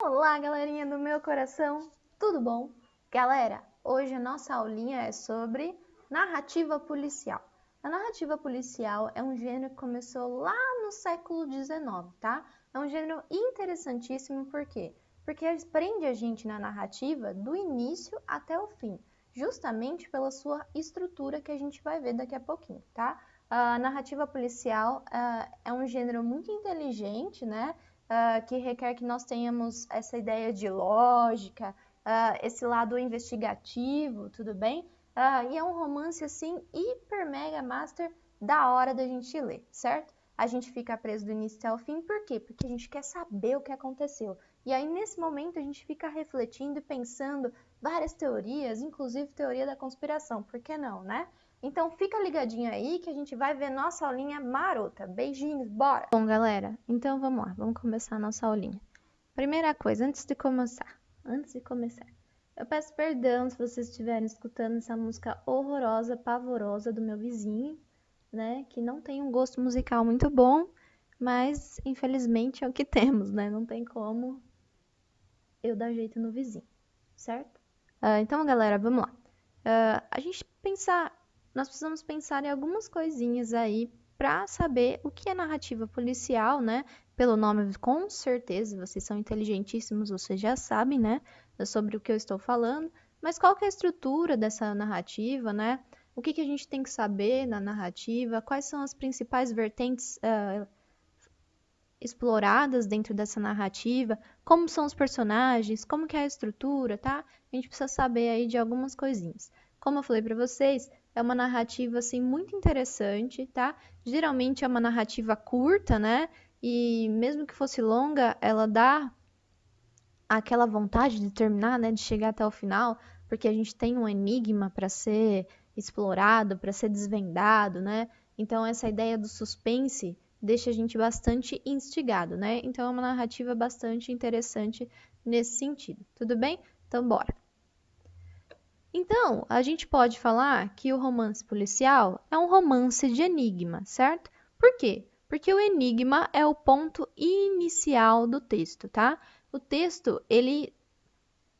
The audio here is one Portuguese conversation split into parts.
Olá, galerinha do meu coração, tudo bom? Galera, hoje a nossa aulinha é sobre narrativa policial. A narrativa policial é um gênero que começou lá no século XIX, tá? É um gênero interessantíssimo, por quê? Porque prende a gente na narrativa do início até o fim, justamente pela sua estrutura que a gente vai ver daqui a pouquinho, tá? A narrativa policial é um gênero muito inteligente, né? Que requer que nós tenhamos essa ideia de lógica, esse lado investigativo, tudo bem? E é um romance assim hiper mega master da hora da gente ler, certo? A gente fica preso do início até o fim, por quê? Porque a gente quer saber o que aconteceu. E aí nesse momento a gente fica refletindo e pensando várias teorias, inclusive teoria da conspiração, por que não, né? Então fica ligadinho aí que a gente vai ver nossa aulinha marota. Beijinhos, bora! Bom, galera, então vamos lá, vamos começar a nossa aulinha. Primeira coisa, antes de começar, eu peço perdão se vocês estiverem escutando essa música horrorosa, pavorosa do meu vizinho, né, que não tem um gosto musical muito bom, mas infelizmente é o que temos, né, não tem como eu dar jeito no vizinho, certo? Então, galera, vamos lá. Nós precisamos pensar em algumas coisinhas aí para saber o que é narrativa policial, né? Pelo nome, com certeza, vocês são inteligentíssimos, vocês já sabem, né? Sobre o que eu estou falando. Mas qual que é a estrutura dessa narrativa, né? O que a gente tem que saber na narrativa? Quais são as principais vertentes exploradas dentro dessa narrativa? Como são os personagens? Como que é a estrutura, tá? A gente precisa saber aí de algumas coisinhas. Como eu falei para vocês, é uma narrativa assim muito interessante, tá? Geralmente é uma narrativa curta, né? E mesmo que fosse longa, ela dá aquela vontade de terminar, né, de chegar até o final, porque a gente tem um enigma para ser explorado, para ser desvendado, né? Então essa ideia do suspense deixa a gente bastante instigado, né? Então é uma narrativa bastante interessante nesse sentido. Tudo bem? Então bora. Então, a gente pode falar que o romance policial é um romance de enigma, certo? Por quê? Porque o enigma é o ponto inicial do texto, tá? O texto, ele,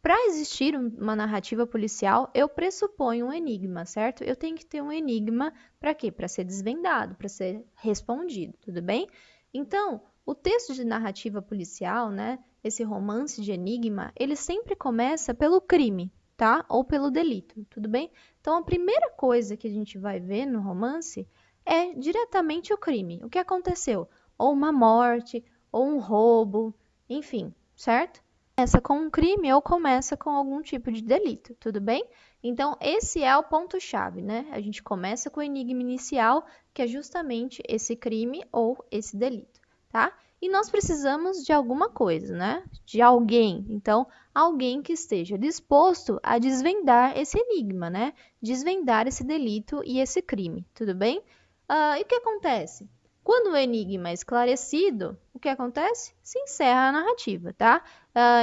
para existir uma narrativa policial, eu pressuponho um enigma, certo? Eu tenho que ter um enigma para quê? Para ser desvendado, para ser respondido, tudo bem? Então, o texto de narrativa policial, né, esse romance de enigma, ele sempre começa pelo crime, tá? Ou pelo delito, tudo bem? Então, a primeira coisa que a gente vai ver no romance é diretamente o crime. O que aconteceu? Ou uma morte, ou um roubo, enfim, certo? Começa com um crime ou começa com algum tipo de delito, tudo bem? Então, esse é o ponto-chave, né? A gente começa com o enigma inicial, que é justamente esse crime ou esse delito, tá? E nós precisamos de alguma coisa, né? De alguém. Então, alguém que esteja disposto a desvendar esse enigma, né? Desvendar esse delito e esse crime, tudo bem? E o que acontece? Quando o enigma é esclarecido, o que acontece? Se encerra a narrativa, tá?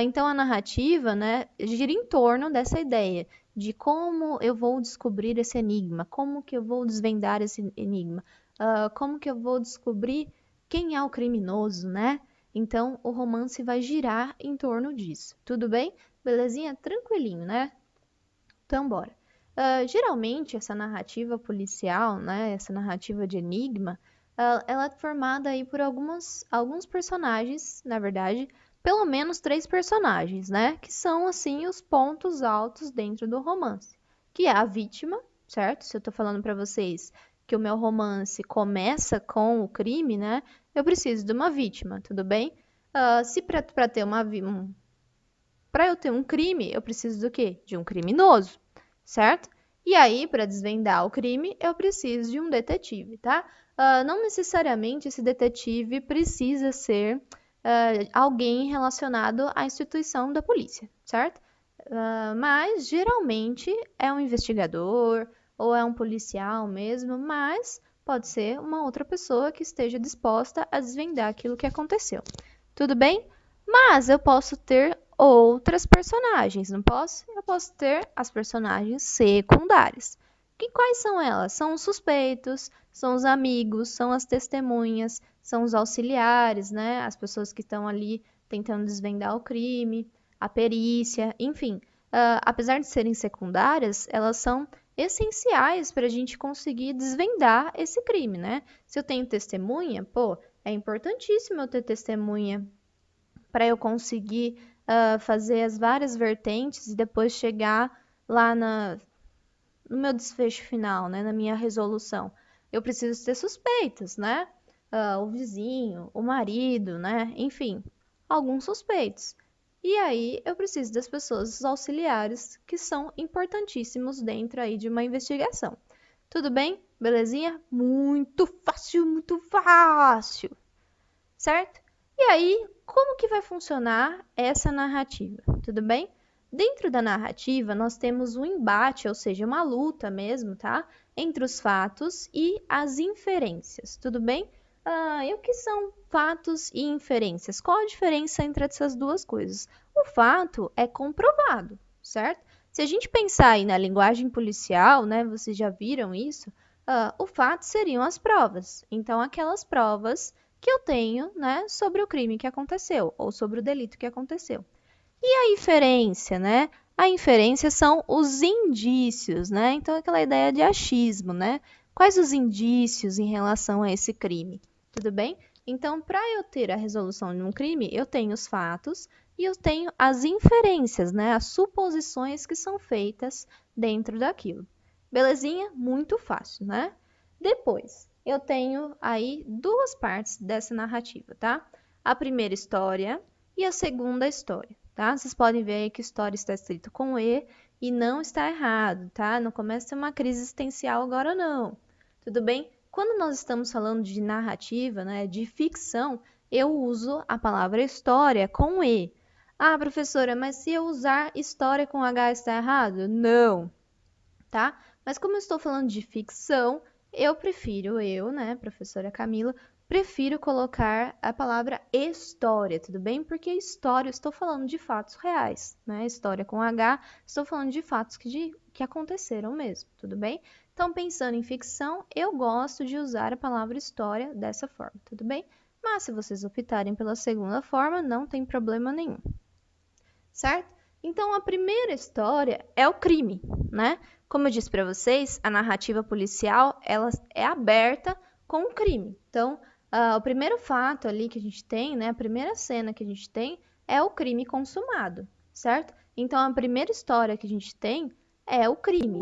Então a narrativa, né, gira em torno dessa ideia de como eu vou descobrir esse enigma, como que eu vou desvendar esse enigma, como que eu vou descobrir quem é o criminoso, né? Então o romance vai girar em torno disso. Tudo bem? Belezinha? Tranquilinho, né? Então bora. Geralmente essa narrativa policial, né, essa narrativa de enigma, ela é formada aí por alguns personagens, na verdade, pelo menos 3 personagens, né, que são assim os pontos altos dentro do romance, que é a vítima, certo? Se eu tô falando para vocês que o meu romance começa com o crime, né, eu preciso de uma vítima, tudo bem? Se para ter para eu ter um crime, eu preciso do quê? De um criminoso, certo? E aí, para desvendar o crime, eu preciso de um detetive, tá? Não necessariamente esse detetive precisa ser alguém relacionado à instituição da polícia, certo? Mas geralmente é um investigador ou é um policial mesmo, mas pode ser uma outra pessoa que esteja disposta a desvendar aquilo que aconteceu. Tudo bem? Mas eu posso ter outras personagens, não posso? Eu posso ter as personagens secundárias. E quais são elas? São os suspeitos, são os amigos, são as testemunhas, são os auxiliares, né? As pessoas que estão ali tentando desvendar o crime, a perícia, enfim. Apesar de serem secundárias, elas são essenciais para a gente conseguir desvendar esse crime, né? Se eu tenho testemunha, pô, é importantíssimo eu ter testemunha para eu conseguir fazer as várias vertentes e depois chegar lá no meu desfecho final, né? Na minha resolução. Eu preciso ter suspeitas, né? O vizinho, o marido, né? Enfim, alguns suspeitos. E aí eu preciso das pessoas auxiliares que são importantíssimos dentro aí de uma investigação. Tudo bem? Belezinha? Muito fácil, certo? E aí, como que vai funcionar essa narrativa? Tudo bem? Dentro da narrativa, nós temos um embate, ou seja, uma luta mesmo, tá? Entre os fatos e as inferências, tudo bem? E o que são fatos e inferências? Qual a diferença entre essas duas coisas? O fato é comprovado, certo? Se a gente pensar aí na linguagem policial, né, vocês já viram isso, o fato seriam as provas. Então, aquelas provas que eu tenho, né, sobre o crime que aconteceu ou sobre o delito que aconteceu. E a inferência, né? A inferência são os indícios, né? Então, aquela ideia de achismo, né? Quais os indícios em relação a esse crime? Tudo bem? Então, para eu ter a resolução de um crime, eu tenho os fatos e eu tenho as inferências, né? As suposições que são feitas dentro daquilo. Belezinha? Muito fácil, né? Depois, eu tenho aí duas partes dessa narrativa, tá? A primeira história e a segunda história, tá? Vocês podem ver aí que história está escrito com E não está errado, tá? Não começa a ter uma crise existencial agora não, tudo bem? Quando nós estamos falando de narrativa, né, de ficção, eu uso a palavra história com E. Ah, professora, mas se eu usar história com H está errado? Não, tá? Mas como eu estou falando de ficção, né, professora Camila, prefiro colocar a palavra história, tudo bem? Porque história, eu estou falando de fatos reais, né? História com H, estou falando de fatos que aconteceram mesmo, tudo bem? Então, pensando em ficção, eu gosto de usar a palavra história dessa forma, tudo bem? Mas se vocês optarem pela segunda forma, não tem problema nenhum, certo? Então, a primeira história é o crime, né? Como eu disse para vocês, a narrativa policial ela é aberta com o crime. Então, o primeiro fato ali que a gente tem, né? A primeira cena que a gente tem é o crime consumado, certo? Então, a primeira história que a gente tem é o crime.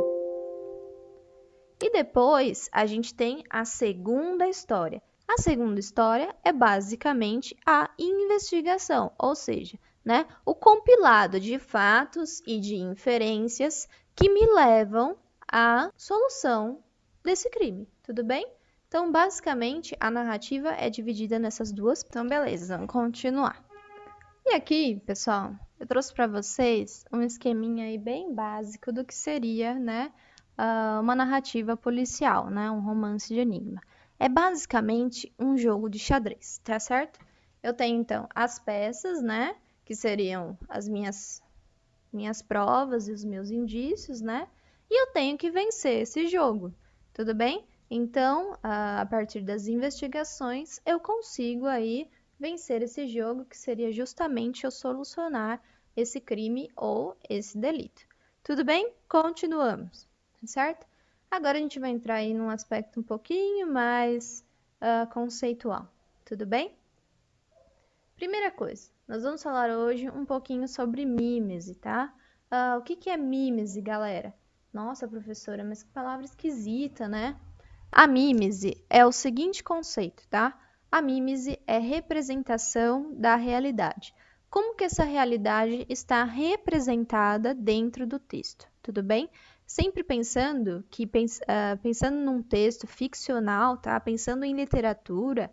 E depois a gente tem a segunda história. A segunda história é basicamente a investigação, ou seja, né, o compilado de fatos e de inferências que me levam à solução desse crime, tudo bem? Então, basicamente, a narrativa é dividida nessas duas. Então, beleza, vamos continuar. E aqui, pessoal, eu trouxe para vocês um esqueminha aí bem básico do que seria, né, uma narrativa policial, né, um romance de enigma. É basicamente um jogo de xadrez, tá certo? Eu tenho, então, as peças, né, que seriam as minhas provas e os meus indícios, né? E eu tenho que vencer esse jogo, tudo bem? Então, a partir das investigações, eu consigo aí vencer esse jogo, que seria justamente eu solucionar esse crime ou esse delito. Tudo bem? Continuamos, certo? Agora a gente vai entrar aí num aspecto um pouquinho mais conceitual, tudo bem? Primeira coisa, nós vamos falar hoje um pouquinho sobre mímese, tá? O que é mímese, galera? Nossa, professora, mas que palavra esquisita, né? A mímese é o seguinte conceito, tá? A mímese é representação da realidade. Como que essa realidade está representada dentro do texto, tudo bem? Sempre pensando que, pensando num texto ficcional, tá? Pensando em literatura,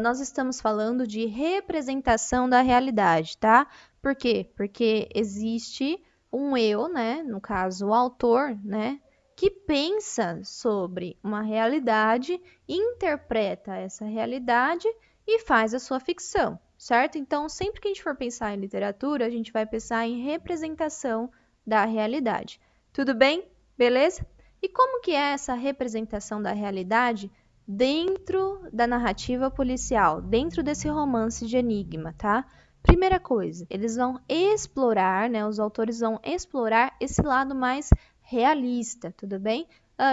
nós estamos falando de representação da realidade, tá? Por quê? Porque existe um eu, né? No caso, o autor, né? Que pensa sobre uma realidade, interpreta essa realidade e faz a sua ficção, certo? Então, sempre que a gente for pensar em literatura, a gente vai pensar em representação da realidade. Tudo bem? Beleza? E como que é essa representação da realidade dentro da narrativa policial, dentro desse romance de enigma, tá? Primeira coisa, eles vão explorar, né? Os autores vão explorar esse lado mais realista, tudo bem?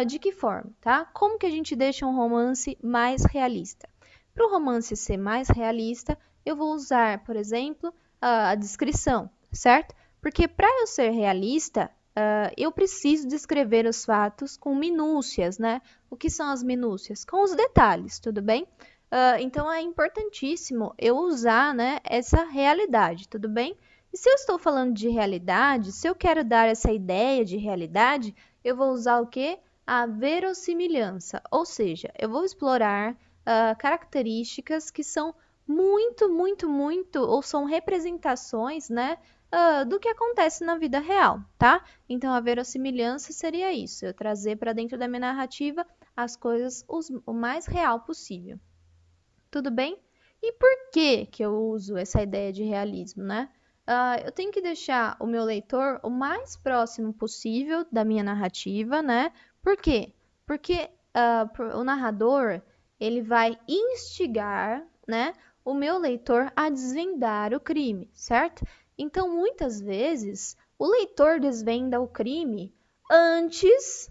De que forma, tá? Como que a gente deixa um romance mais realista? Para o romance ser mais realista, eu vou usar, por exemplo, a descrição, certo? Porque para eu ser realista, eu preciso descrever os fatos com minúcias, né? O que são as minúcias? Com os detalhes, tudo bem? Então é importantíssimo eu usar, né, essa realidade, tudo bem? E se eu estou falando de realidade, se eu quero dar essa ideia de realidade, eu vou usar o quê? A verossimilhança, ou seja, eu vou explorar características que são muito, ou são representações, né, do que acontece na vida real, tá? Então a verossimilhança seria isso, eu trazer para dentro da minha narrativa as coisas o mais real possível. Tudo bem? E por que que eu uso essa ideia de realismo, né? Eu tenho que deixar o meu leitor o mais próximo possível da minha narrativa, né? Por quê? Porque o narrador, ele vai instigar, né, o meu leitor a desvendar o crime, certo? Então, muitas vezes, o leitor desvenda o crime antes,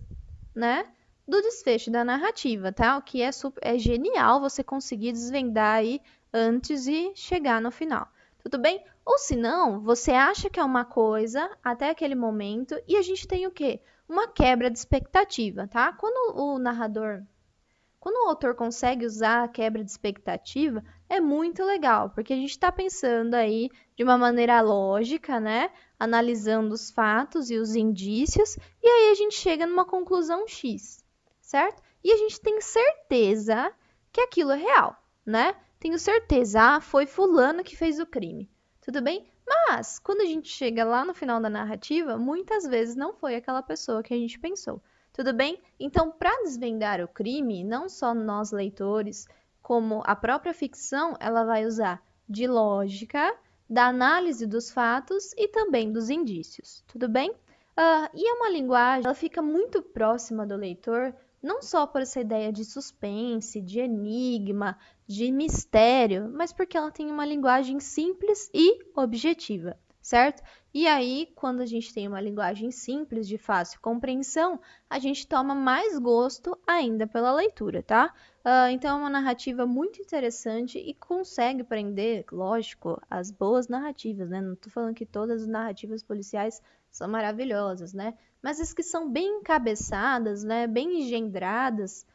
né, do desfecho da narrativa, tá? O que é genial você conseguir desvendar aí antes de chegar no final. Tudo bem? Ou se não, você acha que é uma coisa até aquele momento e a gente tem o quê? Uma quebra de expectativa, tá? Quando o autor consegue usar a quebra de expectativa, é muito legal, porque a gente está pensando aí de uma maneira lógica, né? Analisando os fatos e os indícios, e aí a gente chega numa conclusão X, certo? E a gente tem certeza que aquilo é real, né? Tenho certeza, foi fulano que fez o crime. Tudo bem? Mas, quando a gente chega lá no final da narrativa, muitas vezes não foi aquela pessoa que a gente pensou. Tudo bem? Então, para desvendar o crime, não só nós leitores, como a própria ficção, ela vai usar de lógica, da análise dos fatos e também dos indícios. Tudo bem? E é uma linguagem, ela fica muito próxima do leitor, não só por essa ideia de suspense, de enigma, de mistério, mas porque ela tem uma linguagem simples e objetiva, certo? E aí, quando a gente tem uma linguagem simples, de fácil compreensão, a gente toma mais gosto ainda pela leitura, tá? Então é uma narrativa muito interessante e consegue prender, lógico, as boas narrativas, né? Não tô falando que todas as narrativas policiais são maravilhosas, né? Mas as que são bem encabeçadas, né? Bem engendradas,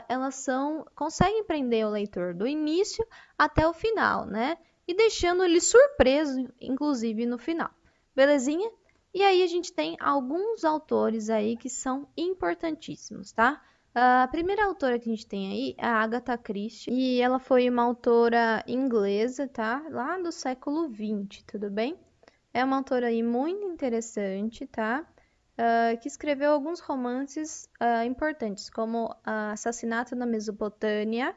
elas conseguem prender o leitor do início até o final, né? E deixando ele surpreso, inclusive no final. Belezinha? E aí a gente tem alguns autores aí que são importantíssimos, tá? A primeira autora que a gente tem aí é a Agatha Christie, e ela foi uma autora inglesa, tá? Lá do século XX, tudo bem? É uma autora aí muito interessante, tá? Que escreveu alguns romances importantes, como Assassinato na Mesopotâmia,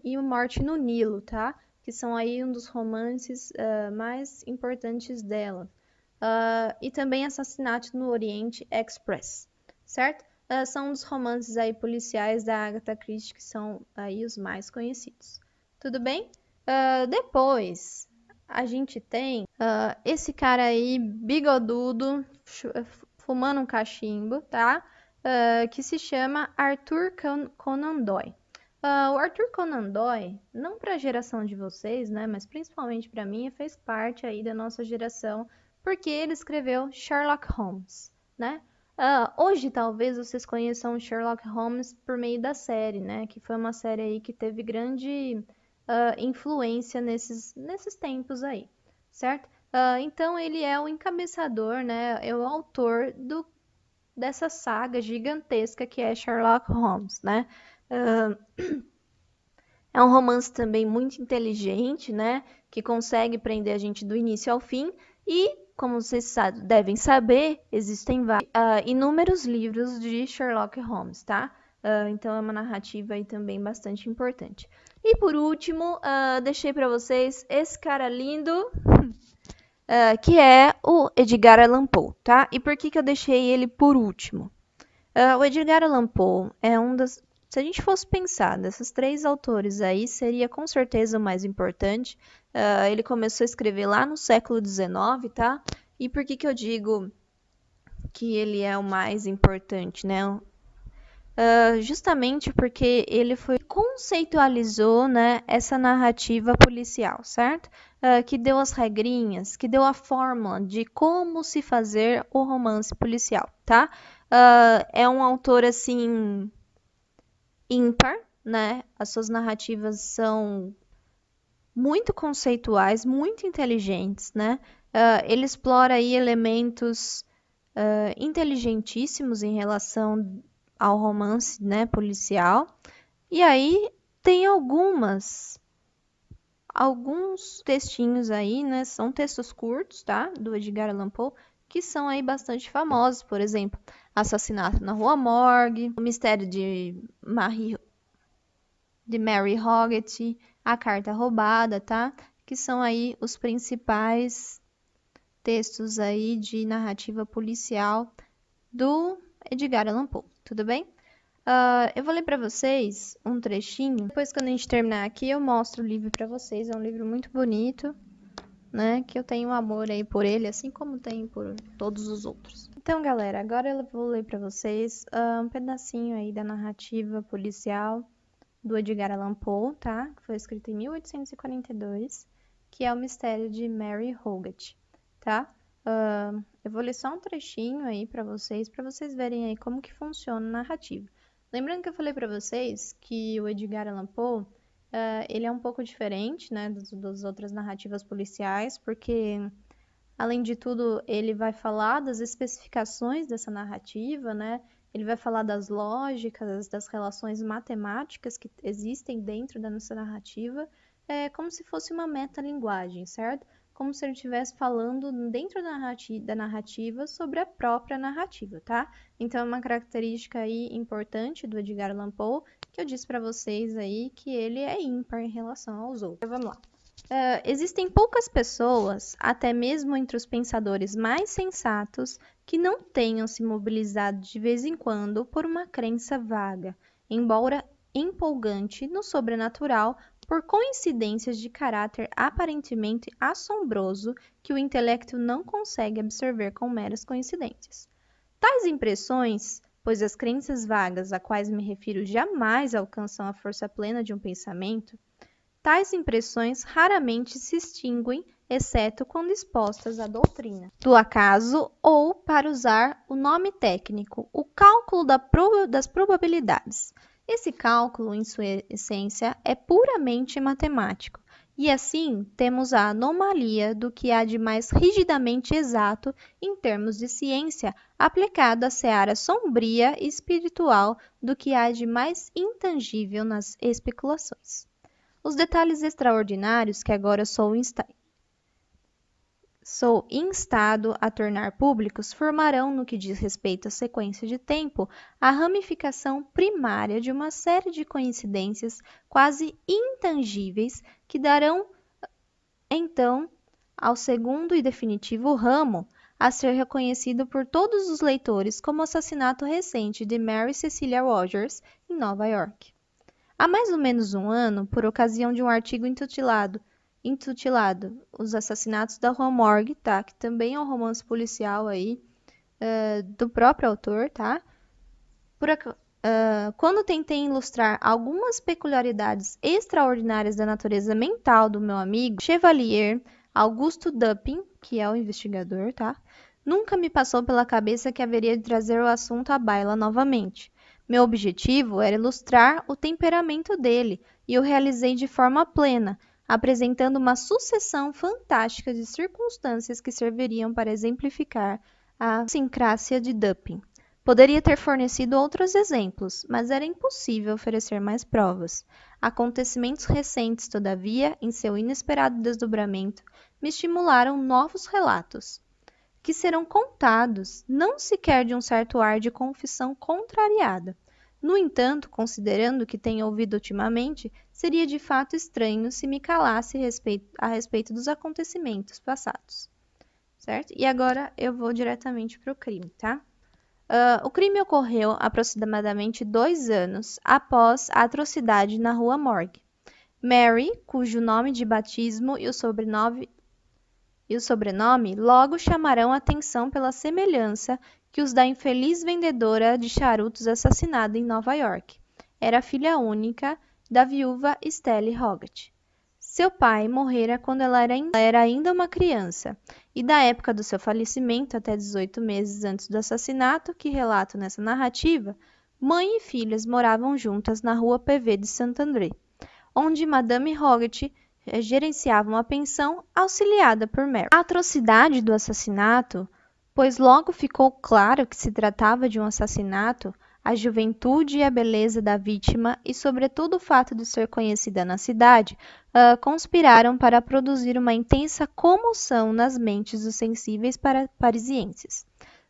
e o Morte no Nilo, tá? Que são aí um dos romances mais importantes dela. E também Assassinato no Oriente Express, certo? São um dos romances aí policiais da Agatha Christie que são aí os mais conhecidos. Tudo bem? Depois a gente tem esse cara aí, bigodudo, fumando um cachimbo, tá? Que se chama Arthur Conan Doyle. O Arthur Conan Doyle, não para a geração de vocês, né, mas principalmente para mim, fez parte aí da nossa geração, porque ele escreveu Sherlock Holmes, né? Hoje talvez vocês conheçam Sherlock Holmes por meio da série, né? Que foi uma série aí que teve grande influência nesses tempos aí, certo? Então ele é o encabeçador, né? É o autor dessa saga gigantesca que é Sherlock Holmes, né? É um romance também muito inteligente, né? Que consegue prender a gente do início ao fim. E, como vocês devem saber, existem inúmeros livros de Sherlock Holmes, tá? Então é uma narrativa aí também bastante importante. E por último, deixei para vocês esse cara lindo, que é o Edgar Allan Poe, tá? E por que eu deixei ele por último? O Edgar Allan Poe é um das... Se a gente fosse pensar dessas três autores aí, seria com certeza o mais importante, Ele começou a escrever lá no século XIX, tá? E por que que eu digo que ele é o mais importante, né? Justamente porque ele conceitualizou, né, essa narrativa policial, certo? Que deu as regrinhas, que deu a fórmula de como se fazer o romance policial, tá? É um autor, assim, ímpar, né? As suas narrativas são muito conceituais, muito inteligentes, né? Ele explora aí elementos inteligentíssimos em relação ao romance, né, policial. E aí tem alguns textinhos aí, né, são textos curtos, tá, do Edgar Allan Poe, que são aí bastante famosos, por exemplo, Assassinato na Rua Morgue, O Mistério de Mary Hoggett, A Carta Roubada, tá, que são aí os principais textos aí de narrativa policial do Edgar Allan Poe, tudo bem? Eu vou ler para vocês um trechinho. Depois, quando a gente terminar aqui, eu mostro o livro para vocês. É um livro muito bonito, né? Que eu tenho um amor aí por ele, assim como tenho por todos os outros. Então, galera, agora eu vou ler para vocês um pedacinho aí da narrativa policial do Edgar Allan Poe, tá? Que foi escrito em 1842, que é O Mistério de Mary Hoggett, tá? Eu vou ler só um trechinho aí para vocês verem aí como que funciona a narrativa. Lembrando que eu falei para vocês que o Edgar Allan Poe, ele é um pouco diferente, né, das outras narrativas policiais, porque, além de tudo, ele vai falar das especificações dessa narrativa, né, ele vai falar das lógicas, das relações matemáticas que existem dentro da nossa narrativa, como se fosse uma metalinguagem, certo? Como se ele estivesse falando dentro da narrativa sobre a própria narrativa, tá? Então, é uma característica aí importante do Edgar Allan Poe, que eu disse para vocês aí que ele é ímpar em relação aos outros. Então, vamos lá. Existem poucas pessoas, até mesmo entre os pensadores mais sensatos, que não tenham se mobilizado de vez em quando por uma crença vaga, embora empolgante no sobrenatural, por coincidências de caráter aparentemente assombroso que o intelecto não consegue absorver com meras coincidências. Tais impressões, pois as crenças vagas a quais me refiro jamais alcançam a força plena de um pensamento, tais impressões raramente se extinguem, exceto quando expostas à doutrina do acaso ou, para usar o nome técnico, o cálculo das probabilidades. Esse cálculo, em sua essência, é puramente matemático, e assim temos a anomalia do que há de mais rigidamente exato em termos de ciência aplicado à seara sombria e espiritual do que há de mais intangível nas especulações. Os detalhes extraordinários que agora sou instado a tornar públicos formarão, no que diz respeito à sequência de tempo, a ramificação primária de uma série de coincidências quase intangíveis que darão, então, ao segundo e definitivo ramo, a ser reconhecido por todos os leitores como o assassinato recente de Mary Cecilia Rogers, em Nova York. Há mais ou menos um ano, por ocasião de um artigo intitulado Os Assassinatos da Rua Morgue, tá? Que também é um romance policial aí, do próprio autor, tá? Quando tentei ilustrar algumas peculiaridades extraordinárias da natureza mental do meu amigo Chevalier Augusto Dupin, que é o investigador, tá? Nunca me passou pela cabeça que haveria de trazer o assunto à baila novamente. Meu objetivo era ilustrar o temperamento dele, e o realizei de forma plena, apresentando uma sucessão fantástica de circunstâncias que serviriam para exemplificar a sincrácia de Dupin. Poderia ter fornecido outros exemplos, mas era impossível oferecer mais provas. Acontecimentos recentes, todavia, em seu inesperado desdobramento, me estimularam novos relatos, que serão contados, não sequer de um certo ar de confissão contrariada. No entanto, considerando o que tenho ouvido ultimamente, seria de fato estranho se me calasse a respeito dos acontecimentos passados. Certo? E agora eu vou diretamente para o crime, tá? O crime ocorreu aproximadamente 2 anos após a atrocidade na Rua Morgue. Mary, cujo nome de batismo e o sobrenome logo chamarão atenção pela semelhança que os da infeliz vendedora de charutos assassinada em Nova York. Era filha única da viúva Stella Hogarth. Seu pai morrera quando ela era ainda uma criança, e da época do seu falecimento até 18 meses antes do assassinato, que relato nessa narrativa, mãe e filhas moravam juntas na rua PV de Saint-André, onde Madame Hogarth gerenciava uma pensão auxiliada por Mary. A atrocidade do assassinato, pois logo ficou claro que se tratava de um assassinato, a juventude e a beleza da vítima e, sobretudo, o fato de ser conhecida na cidade, conspiraram para produzir uma intensa comoção nas mentes dos sensíveis parisienses.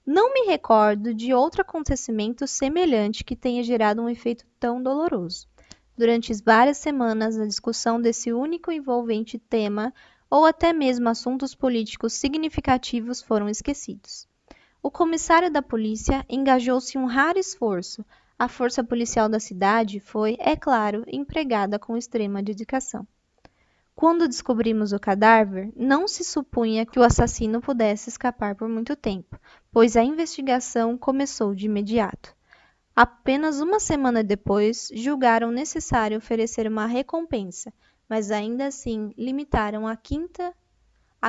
Não me recordo de outro acontecimento semelhante que tenha gerado um efeito tão doloroso. Durante várias semanas, a discussão desse único e envolvente tema, ou até mesmo assuntos políticos significativos, foram esquecidos. O comissário da polícia engajou-se em um raro esforço. A força policial da cidade foi, é claro, empregada com extrema dedicação. Quando descobrimos o cadáver, não se supunha que o assassino pudesse escapar por muito tempo, pois a investigação começou de imediato. Apenas uma semana depois, julgaram necessário oferecer uma recompensa, mas ainda assim limitaram a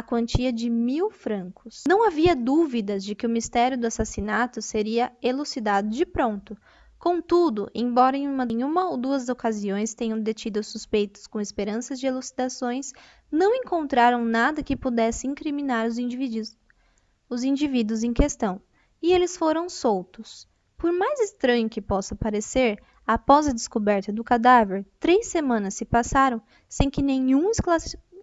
quantia de 1.000 francos. Não havia dúvidas de que o mistério do assassinato seria elucidado de pronto. Contudo, embora em uma ou duas ocasiões tenham detido suspeitos com esperanças de elucidações, não encontraram nada que pudesse incriminar os indivíduos em questão, e eles foram soltos. Por mais estranho que possa parecer, após a descoberta do cadáver, 3 semanas se passaram sem que nenhum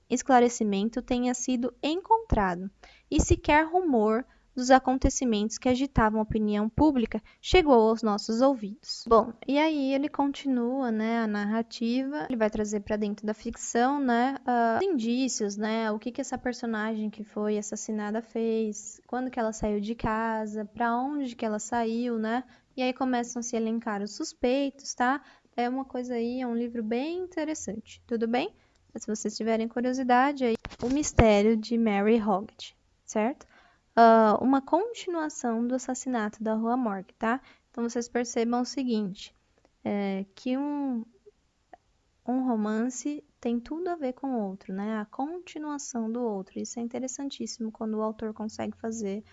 esclarecimento tenha sido encontrado, e sequer rumor dos acontecimentos que agitavam a opinião pública chegou aos nossos ouvidos. Bom, e aí ele continua, né, a narrativa, ele vai trazer para dentro da ficção, né, os indícios, né, o que essa personagem que foi assassinada fez, quando que ela saiu de casa, para onde que ela saiu, né, e aí começam a se elencar os suspeitos, tá? É uma coisa aí, é um livro bem interessante, tudo bem? Se vocês tiverem curiosidade, aí, O Mistério de Mary Hogarth, certo? Uma continuação do assassinato da Rua Morgue, tá? Então, vocês percebam o seguinte, que um romance tem tudo a ver com o outro, né? A continuação do outro. Isso é interessantíssimo quando o autor consegue fazer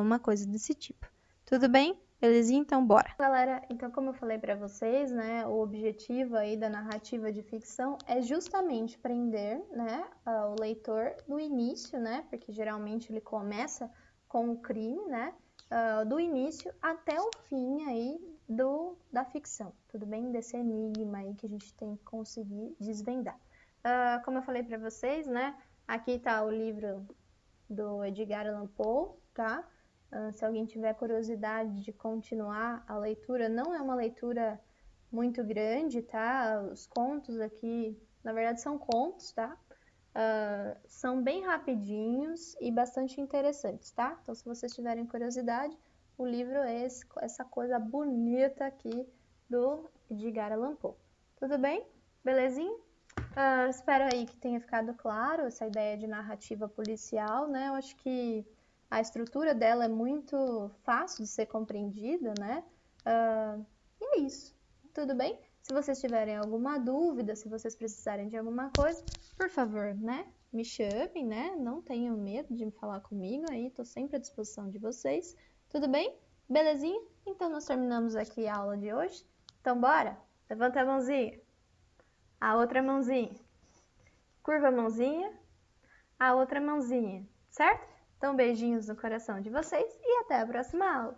uma coisa desse tipo. Tudo bem? Belezinha? Então, bora! Galera, então como eu falei para vocês, né, o objetivo aí da narrativa de ficção é justamente prender, né, o leitor no início, né, porque geralmente ele começa com o crime, né, do início até o fim aí da ficção, tudo bem? Desse enigma aí que a gente tem que conseguir desvendar. Como eu falei para vocês, né, aqui tá o livro do Edgar Allan Poe, tá? Se alguém tiver curiosidade de continuar a leitura, não é uma leitura muito grande, tá? Os contos aqui, na verdade, são contos, tá? São bem rapidinhos e bastante interessantes, tá? Então, se vocês tiverem curiosidade, o livro é essa coisa bonita aqui do Edgar Allan Poe. Tudo bem? Belezinha? Espero aí que tenha ficado claro essa ideia de narrativa policial, né? Eu acho que a estrutura dela é muito fácil de ser compreendida, né? E é isso. Tudo bem? Se vocês tiverem alguma dúvida, se vocês precisarem de alguma coisa, por favor, né? Me chamem, né? Não tenham medo de me falar comigo aí, tô sempre à disposição de vocês. Tudo bem? Belezinha? Então, nós terminamos aqui a aula de hoje. Então, bora? Levanta a mãozinha. A outra mãozinha. Curva a mãozinha. A outra mãozinha, certo? Então, beijinhos no coração de vocês e até a próxima aula!